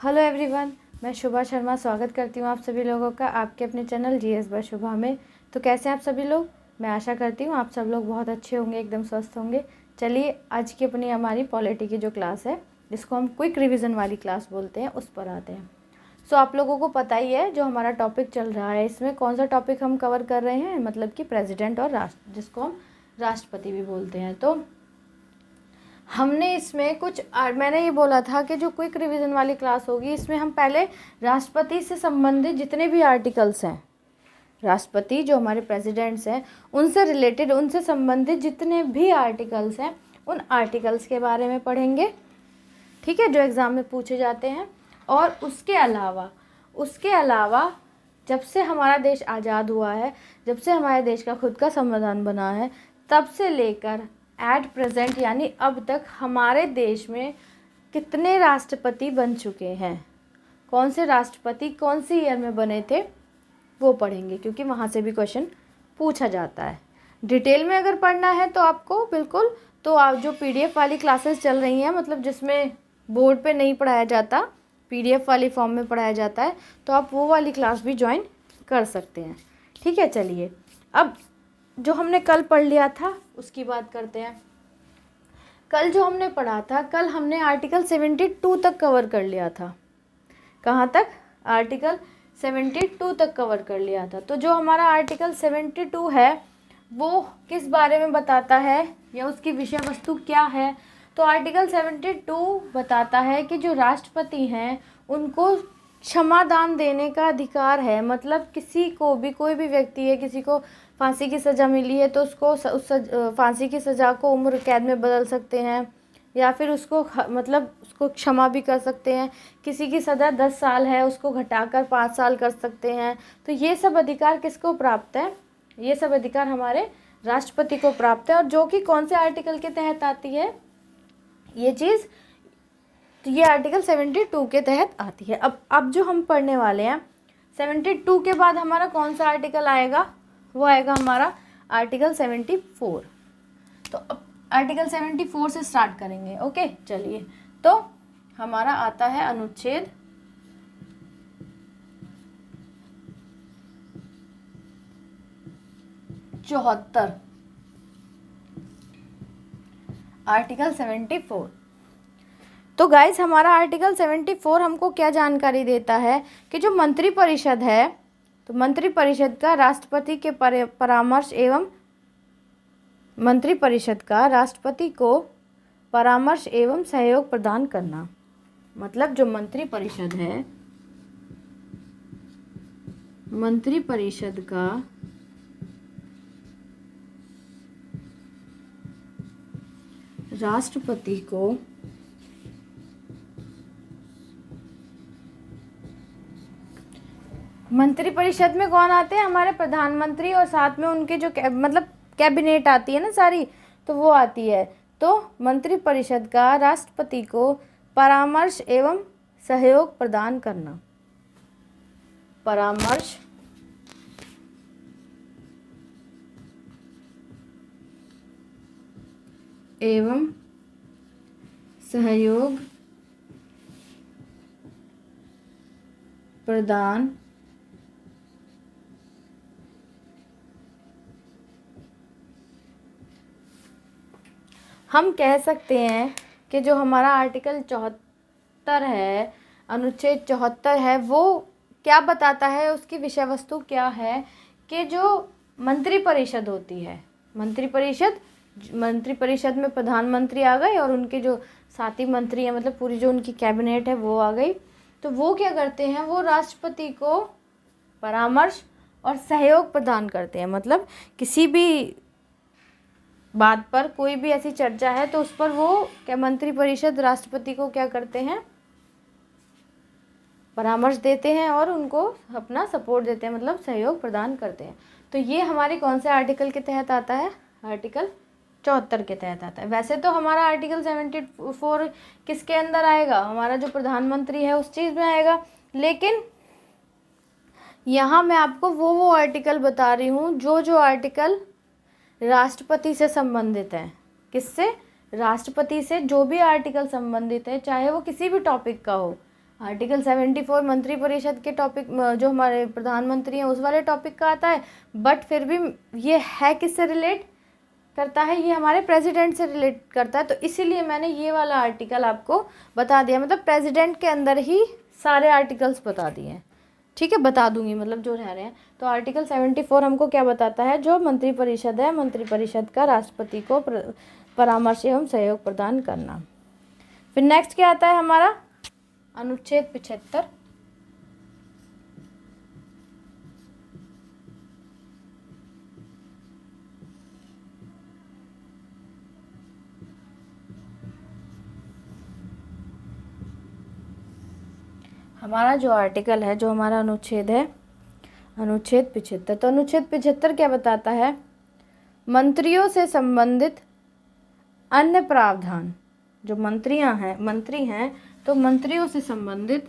Hello everyone, मैं शुभा शर्मा स्वागत करती हूँ आप सभी लोगों का आपके अपने चैनल जीएस बाय शुभा में। तो कैसे हैं आप सभी लोग? मैं आशा करती हूँ आप सब लोग बहुत अच्छे होंगे, एकदम स्वस्थ होंगे। चलिए आज की अपनी हमारी पॉलिटी की जो क्लास है, जिसको हम क्विक रिवीजन वाली क्लास बोलते हैं, उस पर आते हैं। सो आप लोगों को पता ही है जो हमारा टॉपिक चल रहा है, इसमें कौन सा टॉपिक हम कवर कर रहे हैं, मतलब कि प्रेसिडेंट और राष्ट्र, जिसको हम राष्ट्रपति भी बोलते हैं। तो हमने इसमें मैंने ये बोला था कि जो क्विक रिवीजन वाली क्लास होगी, इसमें हम पहले राष्ट्रपति से संबंधित जितने भी आर्टिकल्स हैं, राष्ट्रपति जो हमारे प्रेसिडेंट्स हैं, उनसे रिलेटेड, उनसे संबंधित जितने भी आर्टिकल्स हैं, उन आर्टिकल्स के बारे में पढ़ेंगे, ठीक है, जो एग्ज़ाम में पूछे जाते हैं। और उसके अलावा जब से हमारा देश आज़ाद हुआ है, जब से हमारे देश का खुद का संविधान बना है, तब से लेकर एट प्रेजेंट यानी अब तक हमारे देश में कितने राष्ट्रपति बन चुके हैं, कौन से राष्ट्रपति कौन सी ईयर में बने थे, वो पढ़ेंगे, क्योंकि वहाँ से भी क्वेश्चन पूछा जाता है। डिटेल में अगर पढ़ना है तो आपको बिल्कुल, तो आप जो पीडीएफ वाली क्लासेस चल रही हैं, मतलब जिसमें बोर्ड पे नहीं पढ़ाया जाता, पीडीएफ वाली फॉर्म में पढ़ाया जाता है, तो आप वो वाली क्लास भी ज्वाइन कर सकते हैं, ठीक है। चलिए अब जो हमने कल पढ़ लिया था उसकी बात करते हैं। कल जो हमने पढ़ा था, कल हमने आर्टिकल 72 तक कवर कर लिया था। कहाँ तक? आर्टिकल 72 तक कवर कर लिया था। तो जो हमारा आर्टिकल 72 है वो किस बारे में बताता है या उसकी विषय वस्तु क्या है? तो आर्टिकल 72 बताता है कि जो राष्ट्रपति हैं उनको क्षमादान देने का अधिकार है। मतलब किसी को भी, कोई भी व्यक्ति है, किसी को फांसी की सज़ा मिली है तो उसको उस फांसी की सज़ा को उम्र कैद में बदल सकते हैं, या फिर उसको मतलब उसको क्षमा भी कर सकते हैं। किसी की सज़ा 10 साल है, उसको घटाकर 5 साल कर सकते हैं। तो ये सब अधिकार किसको प्राप्त है? ये सब अधिकार हमारे राष्ट्रपति को प्राप्त है। और जो कि कौन से आर्टिकल के तहत आती है ये चीज़? तो ये आर्टिकल 72 के तहत आती है। अब जो हम पढ़ने वाले हैं, 72 के बाद हमारा कौन सा आर्टिकल आएगा? वो आएगा हमारा आर्टिकल 74। तो अब आर्टिकल 74 से स्टार्ट करेंगे। ओके, चलिए। तो हमारा आता है अनुच्छेद 74, आर्टिकल 74। तो गाइस हमारा आर्टिकल 74 हमको क्या जानकारी देता है कि जो मंत्रिपरिषद है, तो मंत्रिपरिषद का राष्ट्रपति के परामर्श एवं मंत्रिपरिषद का राष्ट्रपति को परामर्श एवं सहयोग प्रदान करना। मतलब जो मंत्रिपरिषद है, मंत्रिपरिषद का राष्ट्रपति को मंत्रिपरिषद में कौन आते हैं? हमारे प्रधानमंत्री, और साथ में उनके जो मतलब कैबिनेट आती है ना सारी, तो वो आती है। तो मंत्रिपरिषद का राष्ट्रपति को परामर्श एवं सहयोग प्रदान करना। परामर्श एवं सहयोग प्रदान हम कह सकते हैं कि जो हमारा आर्टिकल 74 है, अनुच्छेद 74 है, वो क्या बताता है, उसकी विषय वस्तु क्या है कि जो मंत्रिपरिषद होती है, मंत्रिपरिषद में प्रधानमंत्री आ गए और उनके जो साथी मंत्री हैं, मतलब पूरी जो उनकी कैबिनेट है वो आ गई। तो वो क्या करते हैं? वो राष्ट्रपति को परामर्श और सहयोग प्रदान करते हैं। मतलब किसी भी बात पर, कोई भी ऐसी चर्चा है तो उस पर वो क्या, मंत्रिपरिषद राष्ट्रपति को क्या करते हैं? परामर्श देते हैं और उनको अपना सपोर्ट देते हैं, मतलब सहयोग प्रदान करते हैं। तो ये हमारे कौन से आर्टिकल के तहत आता है? आर्टिकल 74 के तहत आता है। वैसे तो हमारा आर्टिकल 74 किसके अंदर आएगा? हमारा जो प्रधानमंत्री है उस चीज़ में आएगा। लेकिन यहाँ मैं आपको वो आर्टिकल बता रही हूँ जो आर्टिकल राष्ट्रपति से संबंधित है। किससे? राष्ट्रपति से जो भी आर्टिकल संबंधित है, चाहे वो किसी भी टॉपिक का हो, आर्टिकल 74 मंत्रिपरिषद के टॉपिक, जो हमारे प्रधानमंत्री हैं उस वाले टॉपिक का आता है, बट फिर भी ये है किससे रिलेट करता है, ये हमारे प्रेसिडेंट से रिलेट करता है, तो इसीलिए मैंने ये वाला आर्टिकल आपको बता दिया, मतलब प्रेसिडेंट के अंदर ही सारे आर्टिकल्स बता दिए हैं। ठीक है, बता दूंगी मतलब जो रह रहे हैं। तो आर्टिकल 74 हमको क्या बताता है, जो मंत्रिपरिषद है, मंत्रिपरिषद का राष्ट्रपति को परामर्श एवं सहयोग प्रदान करना। फिर नेक्स्ट क्या आता है हमारा, अनुच्छेद 75। हमारा जो आर्टिकल है, जो हमारा अनुच्छेद है, अनुच्छेद 75। तो अनुच्छेद 75 क्या बताता है, मंत्रियों से संबंधित अन्य प्रावधान, जो मंत्री हैं तो मंत्रियों से संबंधित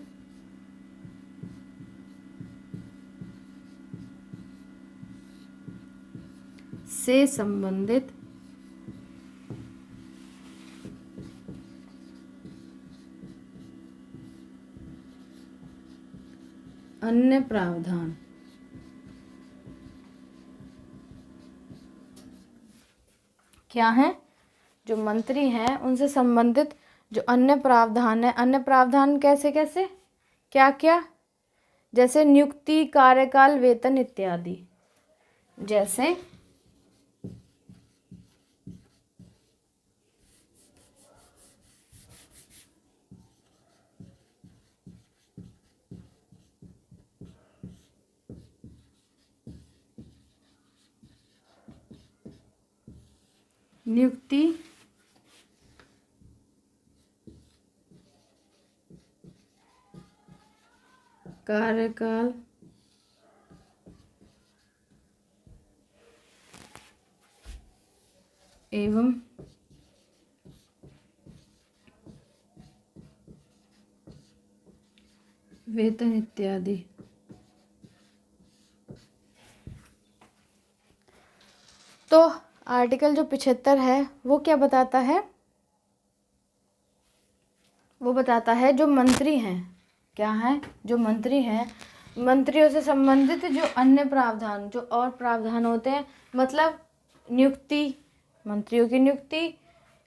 अन्य प्रावधान क्या है, जो मंत्री हैं उनसे संबंधित जो अन्य प्रावधान है, अन्य प्रावधान कैसे कैसे, क्या क्या, जैसे नियुक्ति, कार्यकाल, वेतन इत्यादि। जैसे नियुक्ति, कार्यकाल, एवं वेतन इत्यादि। तो आर्टिकल जो 75 है वो क्या बताता है, वो बताता है जो मंत्री हैं, क्या है, जो मंत्री हैं, मंत्रियों से संबंधित जो अन्य प्रावधान, जो और प्रावधान होते हैं, मतलब नियुक्ति, मंत्रियों की नियुक्ति,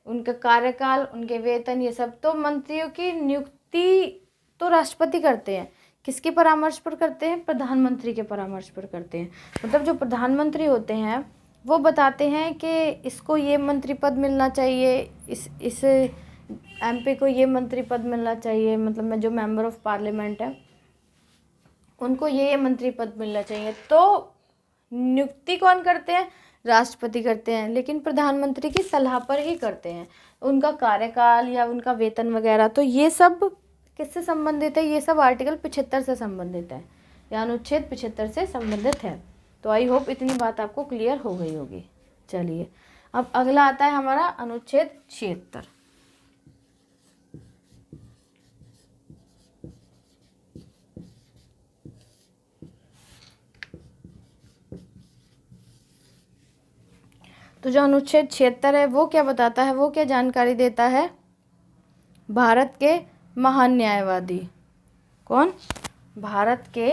उनका कार्यकाल, उनके वेतन, ये सब। तो मंत्रियों की नियुक्ति तो राष्ट्रपति करते हैं, किसके परामर्श पर करते हैं, प्रधानमंत्री के परामर्श पर करते हैं। मतलब जो प्रधानमंत्री होते हैं वो बताते हैं कि इसको ये मंत्री पद मिलना चाहिए, इस एमपी को ये मंत्री पद मिलना चाहिए, मतलब मैं जो मेंबर ऑफ पार्लियामेंट है उनको ये मंत्री पद मिलना चाहिए। तो नियुक्ति कौन करते हैं, राष्ट्रपति करते हैं, लेकिन प्रधानमंत्री की सलाह पर ही करते हैं। उनका कार्यकाल या उनका वेतन वगैरह, तो ये सब किससे संबंधित है, ये सब आर्टिकल 75 से संबंधित है, या अनुच्छेद 75 से संबंधित है। तो आई होप इतनी बात आपको क्लियर हो गई होगी। चलिए अब अगला आता है हमारा अनुच्छेद 76। तो जो अनुच्छेद 76 है वो क्या बताता है, वो क्या जानकारी देता है, भारत के महान न्यायवादी, कौन, भारत के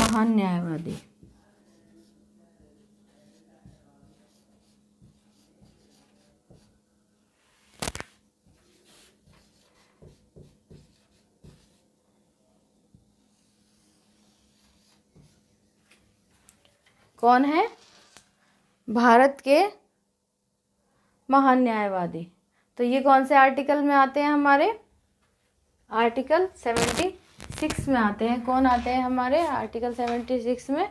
महान न्यायवादी। कौन है, भारत के महान न्यायवादी। तो ये कौन से आर्टिकल में आते हैं, हमारे आर्टिकल 76 में आते हैं। कौन आते हैं हमारे आर्टिकल 76 में,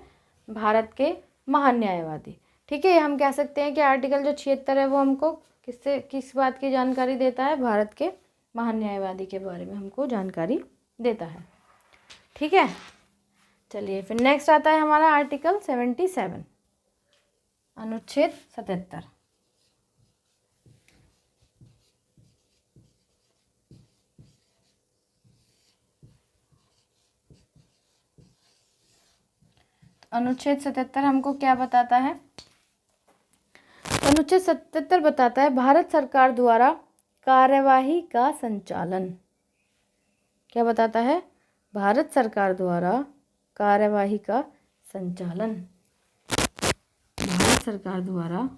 भारत के महान न्यायवादी। ठीक है, हम कह सकते हैं कि आर्टिकल जो 76 है वो हमको किस बात की जानकारी देता है, भारत के महान न्यायवादी के बारे में हमको जानकारी देता है। ठीक है, चलिए फिर नेक्स्ट आता है हमारा आर्टिकल 77, अनुच्छेद 77। अनुच्छेद 77 हमको क्या बताता है, अनुच्छेद 77 बताता है भारत सरकार द्वारा कार्यवाही का संचालन। क्या बताता है? भारत सरकार द्वारा कार्यवाही का संचालन। भारत सरकार द्वारा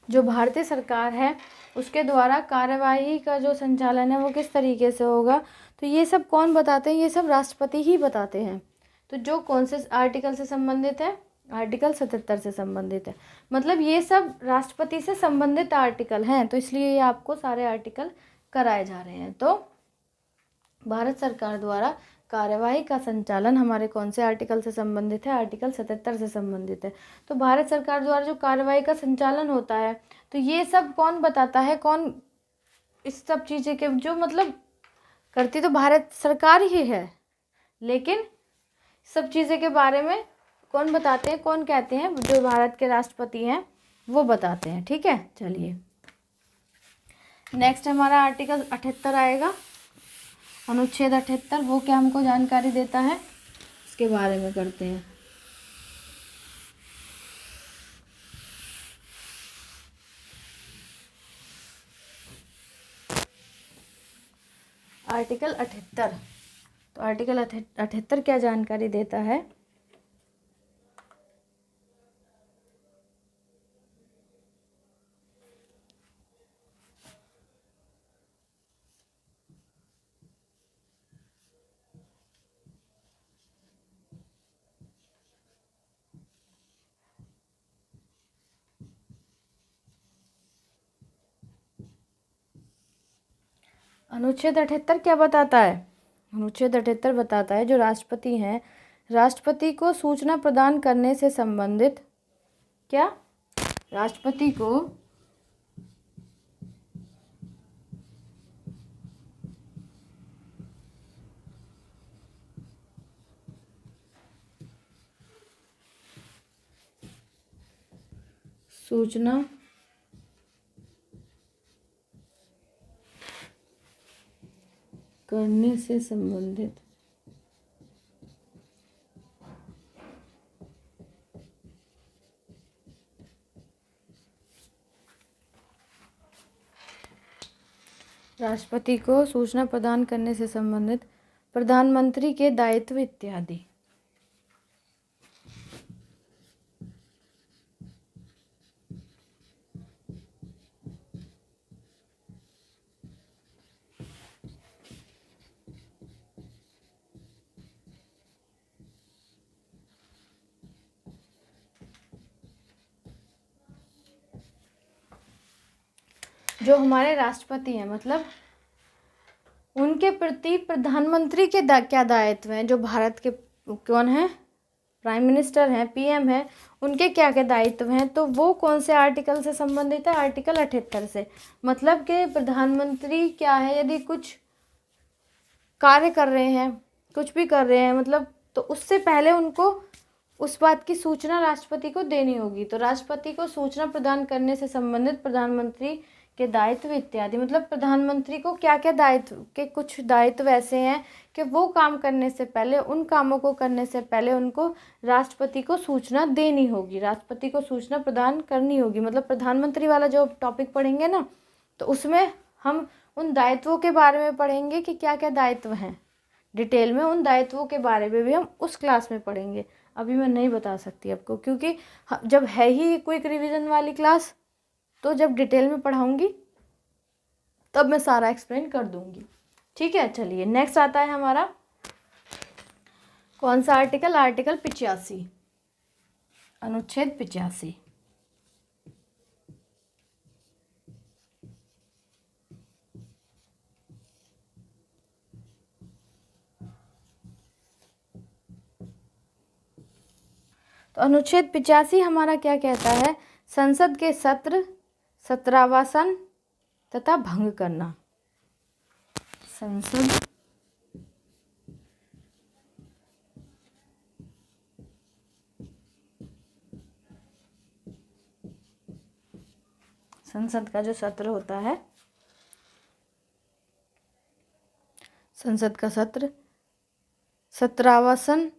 जो भारतीय सरकार है उसके द्वारा कार्यवाही का जो संचालन है वो किस तरीके से होगा, तो ये सब कौन बताते हैं? ये सब राष्ट्रपति ही बताते हैं। तो जो कौन से आर्टिकल से संबंधित है? आर्टिकल 77 से संबंधित है। मतलब ये सब राष्ट्रपति से संबंधित आर्टिकल हैं, तो इसलिए ये आपको सारे आर्टिकल कराए जा रहे हैं। तो भारत सरकार द्वारा कार्यवाही का संचालन हमारे कौन से आर्टिकल से संबंधित है? आर्टिकल 77 से संबंधित है। तो भारत सरकार द्वारा जो कार्यवाही का संचालन होता है, तो ये सब कौन बताता है? कौन इस सब चीज़ें के जो मतलब करती तो भारत सरकार ही है, लेकिन सब चीज़ें के बारे में कौन बताते हैं, कौन कहते हैं? जो भारत के राष्ट्रपति हैं वो बताते हैं। ठीक है, चलिए नेक्स्ट हमारा आर्टिकल 78 आएगा। अनुच्छेद 78 वो क्या हमको जानकारी देता है, इसके बारे में करते हैं। आर्टिकल 78, तो आर्टिकल 78 क्या जानकारी देता है? अनुच्छेद 78 क्या बताता है? अनुच्छेद 78 बताता है जो राष्ट्रपति हैं, राष्ट्रपति को सूचना प्रदान करने से संबंधित, क्या? राष्ट्रपति को सूचना करने से संबंधित राष्ट्रपति को सूचना प्रदान करने से संबंधित प्रधानमंत्री के दायित्व इत्यादि। जो हमारे राष्ट्रपति हैं, मतलब उनके प्रति प्रधानमंत्री के क्या दायित्व हैं? जो भारत के कौन है? प्राइम मिनिस्टर हैं, पीएम हैं, उनके क्या क्या दायित्व हैं? तो वो कौन से आर्टिकल से संबंधित है? आर्टिकल 78 से। मतलब कि प्रधानमंत्री क्या है, यदि कुछ कार्य कर रहे हैं, कुछ भी कर रहे हैं, मतलब तो उससे पहले उनको उस बात की सूचना राष्ट्रपति को देनी होगी। तो राष्ट्रपति को सूचना प्रदान करने से संबंधित प्रधानमंत्री के दायित्व इत्यादि, मतलब प्रधानमंत्री को क्या क्या दायित्व के कुछ दायित्व ऐसे हैं कि वो काम करने से पहले, उन कामों को करने से पहले उनको राष्ट्रपति को सूचना देनी होगी, राष्ट्रपति को सूचना प्रदान करनी होगी। मतलब प्रधानमंत्री वाला जो टॉपिक पढ़ेंगे ना, तो उसमें हम उन दायित्वों के बारे में पढ़ेंगे कि क्या क्या दायित्व हैं। डिटेल में उन दायित्वों के बारे में भी हम उस क्लास में पढ़ेंगे। अभी मैं नहीं बता सकती आपको, क्योंकि जब है ही क्विक रिवीजन वाली क्लास, तो जब डिटेल में पढ़ाऊंगी तब मैं सारा एक्सप्लेन कर दूंगी। ठीक है, चलिए नेक्स्ट आता है हमारा कौन सा आर्टिकल? आर्टिकल 85, अनुच्छेद 85। तो अनुच्छेद 85 हमारा क्या कहता है? संसद के सत्र सत्रावसान तथा भंग करना। संसद का जो सत्र होता है, संसद का सत्र सत्रावसान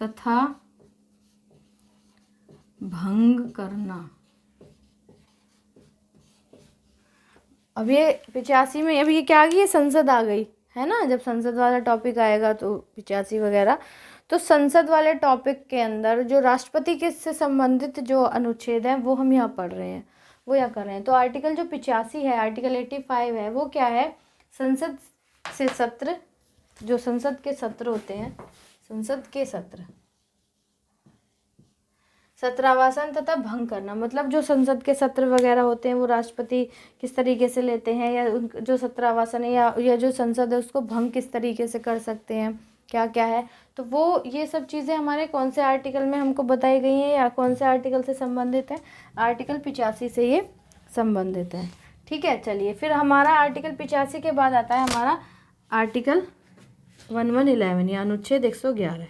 तथा भंग करना। अब ये 85 में, अब ये क्या आ गई? संसद आ गई है ना। जब संसद वाला टॉपिक आएगा तो 85 वगैरह, तो संसद वाले टॉपिक के अंदर जो राष्ट्रपति के से संबंधित जो अनुच्छेद हैं वो हम यहाँ पढ़ रहे हैं, वो यहाँ कर रहे हैं। तो आर्टिकल जो 85 है, आर्टिकल 85 है, वो क्या है? संसद से सत्र, जो संसद के सत्र होते हैं, संसद के सत्र सत्रावसान तथा भंग करना। मतलब जो संसद के सत्र वगैरह होते हैं वो राष्ट्रपति किस तरीके से लेते हैं, या जो सत्रावसान है या जो संसद है उसको भंग किस तरीके से कर सकते हैं, क्या क्या है। तो वो ये सब चीज़ें हमारे कौन से आर्टिकल में हमको बताई गई हैं या कौन से आर्टिकल से संबंधित है? आर्टिकल 85 से ये संबंधित है। ठीक है, चलिए फिर हमारा आर्टिकल 85 के बाद आता है हमारा आर्टिकल 1111 या अनुच्छेद 111।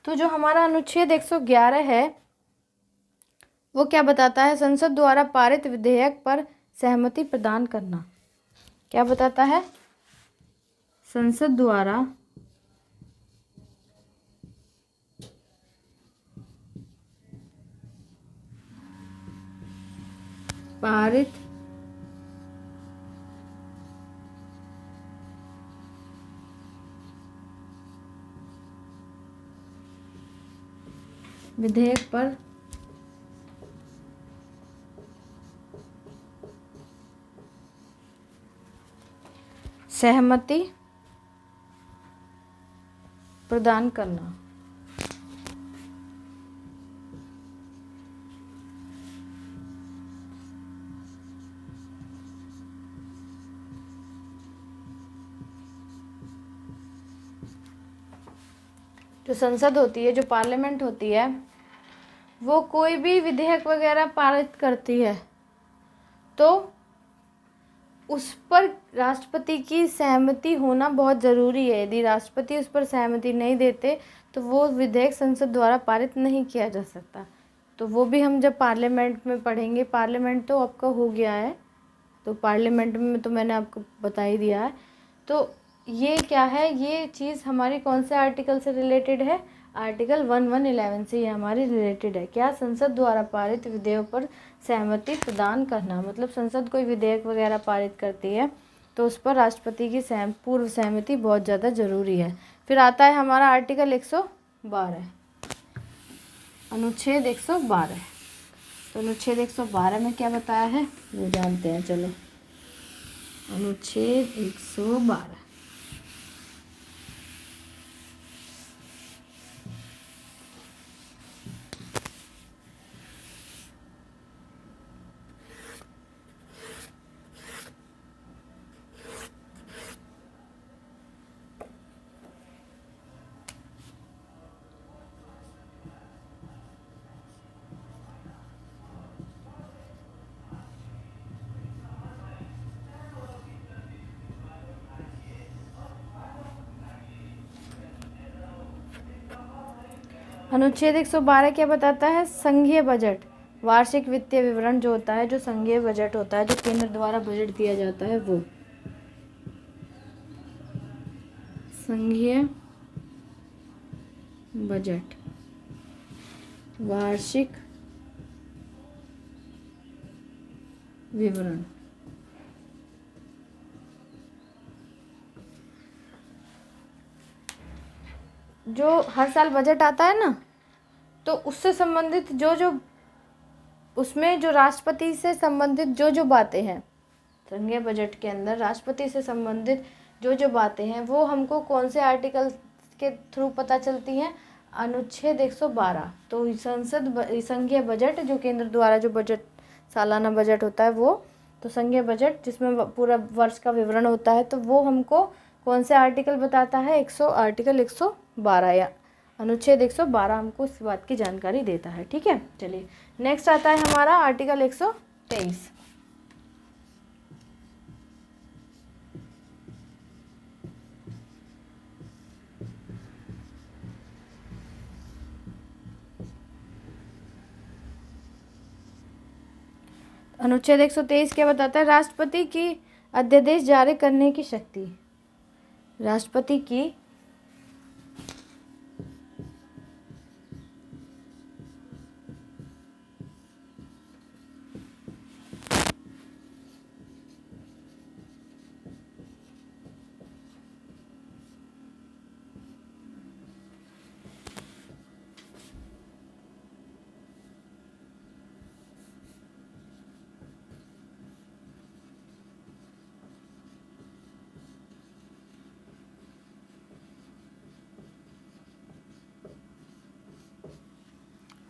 तो जो हमारा अनुच्छेद 111 है वो क्या बताता है? संसद द्वारा पारित विधेयक पर सहमति प्रदान करना। क्या बताता है? संसद द्वारा पारित विधेयक पर सहमति प्रदान करना। जो संसद होती है, जो पार्लियामेंट होती है, वो कोई भी विधेयक वगैरह पारित करती है तो उस पर राष्ट्रपति की सहमति होना बहुत ज़रूरी है। यदि राष्ट्रपति उस पर सहमति नहीं देते तो वो विधेयक संसद द्वारा पारित नहीं किया जा सकता। तो वो भी हम जब पार्लियामेंट में पढ़ेंगे, पार्लियामेंट तो आपका हो गया है, तो पार्लियामेंट में तो मैंने आपको बता ही दिया है। तो ये क्या है? ये चीज़ हमारी कौन से आर्टिकल से रिलेटेड है? आर्टिकल 1111 से ये हमारी रिलेटेड है। क्या? संसद द्वारा पारित विधेयक पर सहमति प्रदान करना। मतलब संसद कोई विधेयक वगैरह पारित करती है तो उस पर राष्ट्रपति की पूर्व सहमति बहुत ज़्यादा ज़रूरी है। फिर आता है हमारा आर्टिकल 112, अनुच्छेद 112। तो अनुच्छेद 112 में क्या बताया है वो जानते हैं। चलो, अनुच्छेद 112। अनुच्छेद 112 क्या बताता है? संघीय बजट, वार्षिक वित्तीय विवरण जो होता है, जो संघीय बजट होता है, जो केंद्र द्वारा बजट दिया जाता है, वो संघीय बजट, वार्षिक विवरण। जो हर साल बजट आता है ना, तो उससे संबंधित जो उसमें जो राष्ट्रपति से संबंधित जो बातें हैं, संघीय बजट के अंदर राष्ट्रपति से संबंधित जो बातें हैं वो हमको कौन से आर्टिकल के थ्रू पता चलती हैं? अनुच्छेद 112। तो संघीय बजट, जो केंद्र द्वारा जो बजट, सालाना बजट होता है वो, तो संघीय बजट जिसमें पूरा वर्ष का विवरण होता है, तो वो हमको कौन से आर्टिकल बताता है? आर्टिकल 112 या अनुच्छेद 112 हमको इस बात की जानकारी देता है। ठीक है, चलिए नेक्स्ट आता है हमारा आर्टिकल 123। अनुच्छेद 123 क्या बताता है? राष्ट्रपति की अध्यादेश जारी करने की शक्ति। राष्ट्रपति की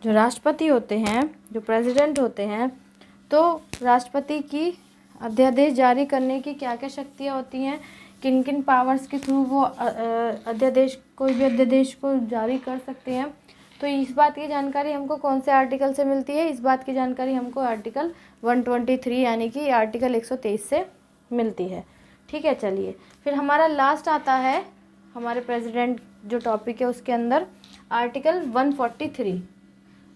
जो राष्ट्रपति होते हैं, जो प्रेसिडेंट होते हैं, तो राष्ट्रपति की अध्यादेश जारी करने की क्या क्या शक्तियाँ होती हैं, किन किन पावर्स के थ्रू वो अध्यादेश, कोई भी अध्यादेश को जारी कर सकते हैं। तो इस बात की जानकारी हमको कौन से आर्टिकल से मिलती है? इस बात की जानकारी हमको आर्टिकल 123 यानी कि आर्टिकल 123 से मिलती है। ठीक है, चलिए फिर हमारा लास्ट आता है हमारे प्रेसिडेंट जो टॉपिक है उसके अंदर आर्टिकल 143,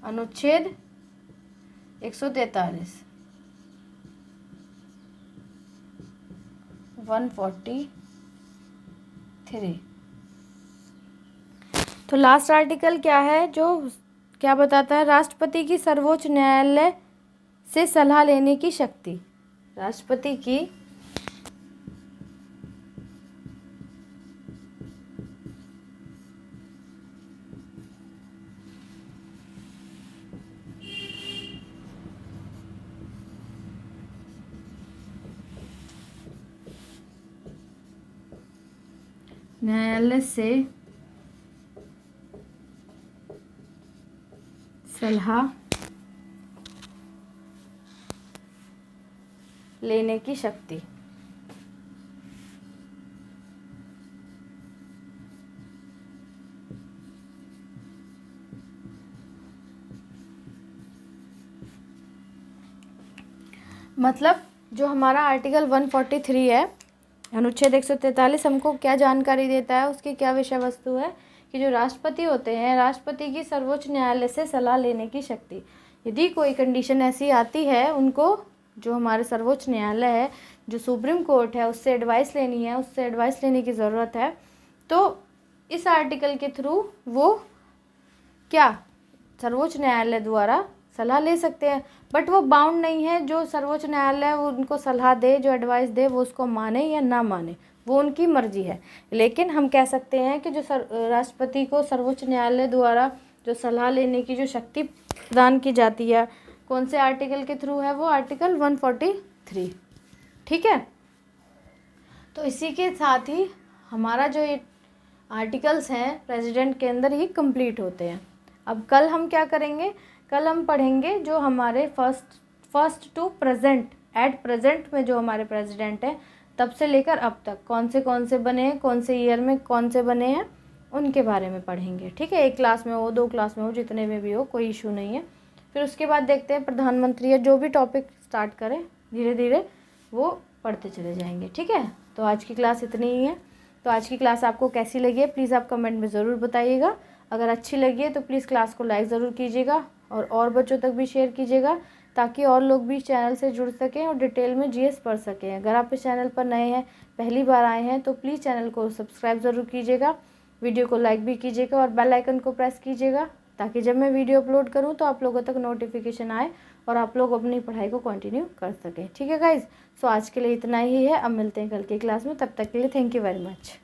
अनुच्छेद 143, 143। तो लास्ट आर्टिकल क्या है, जो क्या बताता है? राष्ट्रपति की सर्वोच्च न्यायालय से सलाह लेने की शक्ति। राष्ट्रपति की न्यायालय से सलाह लेने की शक्ति। मतलब जो हमारा आर्टिकल 143 है, अनुच्छेद 143 हमको क्या जानकारी देता है, उसकी क्या विषय वस्तु है कि जो राष्ट्रपति होते हैं, राष्ट्रपति की सर्वोच्च न्यायालय से सलाह लेने की शक्ति। यदि कोई कंडीशन ऐसी आती है, उनको जो हमारे सर्वोच्च न्यायालय है, जो सुप्रीम कोर्ट है, उससे एडवाइस लेनी है, उससे एडवाइस लेने की ज़रूरत है, तो इस आर्टिकल के थ्रू वो क्या सर्वोच्च न्यायालय द्वारा सलाह ले सकते हैं। बट वो बाउंड नहीं है, जो सर्वोच्च न्यायालय उनको सलाह दे, जो एडवाइस दे, वो उसको माने या ना माने, वो उनकी मर्जी है। लेकिन हम कह सकते हैं कि जो राष्ट्रपति को सर्वोच्च न्यायालय द्वारा जो सलाह लेने की जो शक्ति प्रदान की जाती है, कौन से आर्टिकल के थ्रू है? वो आर्टिकल 143। ठीक है, तो इसी के साथ ही हमारा जो ये आर्टिकल्स हैं प्रेसिडेंट के अंदर, ये कंप्लीट होते हैं। अब कल हम क्या करेंगे? कल हम पढ़ेंगे जो हमारे first to present, at present में जो हमारे प्रेसिडेंट हैं, तब से लेकर अब तक कौन से बने हैं, कौन से ईयर में कौन से बने हैं, उनके बारे में पढ़ेंगे। ठीक है, 1 क्लास में हो, 2 क्लास में हो, जितने में भी हो, कोई इशू नहीं है। फिर उसके बाद देखते हैं प्रधानमंत्री या जो भी टॉपिक स्टार्ट करें, धीरे धीरे वो पढ़ते चले जाएंगे। ठीक है, तो आज की क्लास इतनी ही है। तो आज की क्लास आपको कैसी लगी है, प्लीज़ आप कमेंट में ज़रूर बताइएगा। अगर अच्छी लगी है तो प्लीज़ क्लास को लाइक ज़रूर कीजिएगा और बच्चों तक भी शेयर कीजिएगा, ताकि और लोग भी चैनल से जुड़ सकें और डिटेल में जीएस पढ़ सकें। अगर आप इस चैनल पर नए हैं, पहली बार आए हैं, तो प्लीज़ चैनल को सब्सक्राइब ज़रूर कीजिएगा, वीडियो को लाइक भी कीजिएगा और बेल आइकन को प्रेस कीजिएगा, ताकि जब मैं वीडियो अपलोड करूं तो आप लोगों तक नोटिफिकेशन आए और आप लोग अपनी पढ़ाई को कंटिन्यू कर सकें। ठीक है गाइज़, सो आज के लिए इतना ही है। अब मिलते हैं कल की क्लास में, तब तक के लिए थैंक यू वेरी मच।